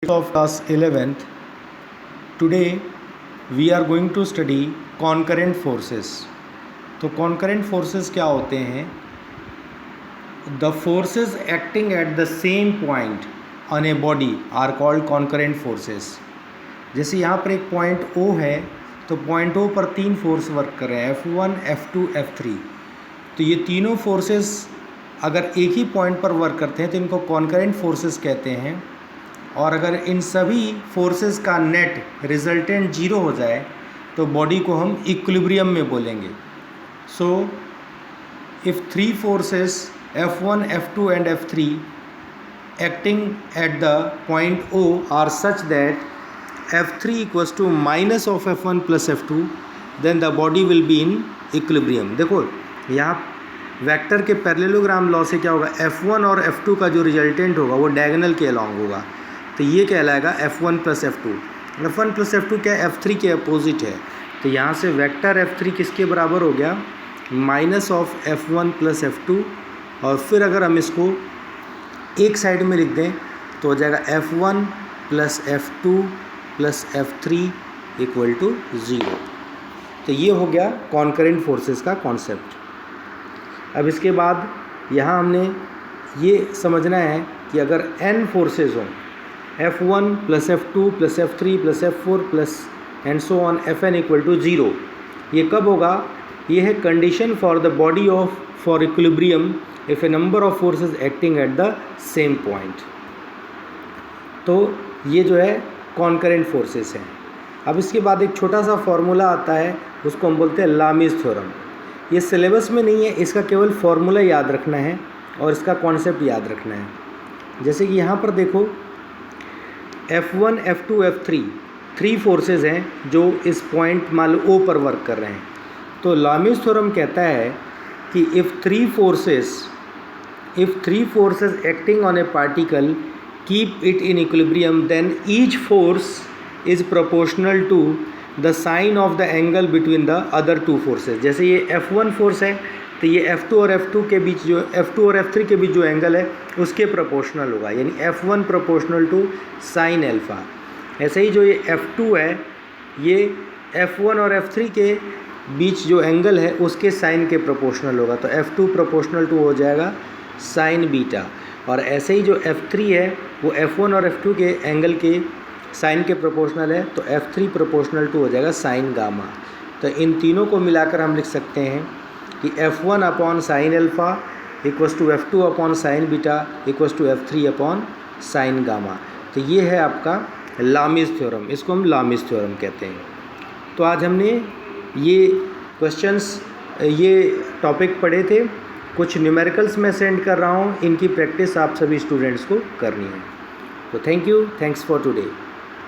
of class 11th. Today we are going to study concurrent forces. तो concurrent forces क्या होते हैं? The forces acting at the same point on a body are called concurrent forces. जैसे यहाँ पर एक point O है, तो पॉइंट O पर तीन फोर्स वर्क कर रहे हैं, F1, F2, F3. तो ये तीनों फोर्सेस अगर एक ही पॉइंट पर वर्क करते हैं तो इनको कॉन्करेंट फोर्सेस कहते हैं. और अगर इन सभी फोर्सेस का नेट रिजल्टेंट जीरो हो जाए तो बॉडी को हम इक्विलिब्रियम में बोलेंगे. So if three forces F1, F2 and F3 acting at the point O are such that F3 equals to minus of F1 plus F2, then the body will be in equilibrium. देखो यहाँ vector के parallelogram law से क्या होगा, F1 और F2 का जो resultant होगा वो डायगोनल के अलॉन्ग होगा, तो ये कहलाएगा F1 plus F2. F1 plus F2 क्या है, F3 के अपोजिट है. तो यहाँ से वेक्टर F3 किसके बराबर हो गया, minus of F1 plus F2. और फिर अगर हम इसको एक साइड में लिख दें तो हो जाएगा F1 plus F2 plus F3 equal to 0. तो ये हो गया कॉन्करेंट फोर्सेस का कॉन्सेप्ट. अब इसके बाद यहाँ हमने ये समझना है कि अगर n फोर्सेस हों, F1 plus F2 plus F3 plus F4 plus and so on Fn equal to 0, ये कब होगा, ये है condition for the body of for equilibrium if a number of forces acting at the same point. तो ये जो है concurrent forces हैं. अब इसके बाद एक छोटा सा फॉर्मूला आता है, उसको हम बोलते हैं लामीज़ थ्योरम. ये सिलेबस में नहीं है, इसका केवल फॉर्मूला याद रखना है और इसका कॉन्सेप्ट याद रखना है. जैसे कि यहाँ पर देखो F1, F2, F3 three forces हैं जो इस पॉइंट मान लो O पर वर्क कर रहे हैं. तो लामीज़ थ्योरम कहता है कि if three forces acting on A particle keep it in equilibrium, then each force is proportional to the sine of the angle between the other two forces. जैसे ये F1 फोर्स है तो ये F2 और F2 के बीच जो F2 और F3 के बीच जो एंगल है उसके प्रोपोर्शनल होगा, यानी F1 proportional to sign alpha. ऐसे ही जो ये F2 है ये F1 और F3 के बीच जो एंगल है उसके साइन के प्रोपोर्शनल होगा, तो F2 प्रोपोर्शनल टू हो जाएगा साइन बीटा. और ऐसे ही जो F3 है वो F1 और F2 के एंगल के साइन के प्रोपोर्शनल है, तो F3 प्रोपोर्शनल टू हो जाएगा साइन गामा. तो इन तीनों को मिलाकर हम लिख सकते हैं कि F1 upon sine alpha equals to F2 upon sine beta equals to F3 upon sine gamma. तो ये है आपका लामीज़ थ्योरम, इसको हम लामीज़ थ्योरम कहते हैं. तो आज हमने ये क्वेश्चंस ये टॉपिक पढ़े थे. कुछ न्यूमेरिकल्स मैं सेंड कर रहा हूँ, इनकी प्रैक्टिस आप सभी स्टूडेंट्स को करनी है. तो thank you, thanks for today.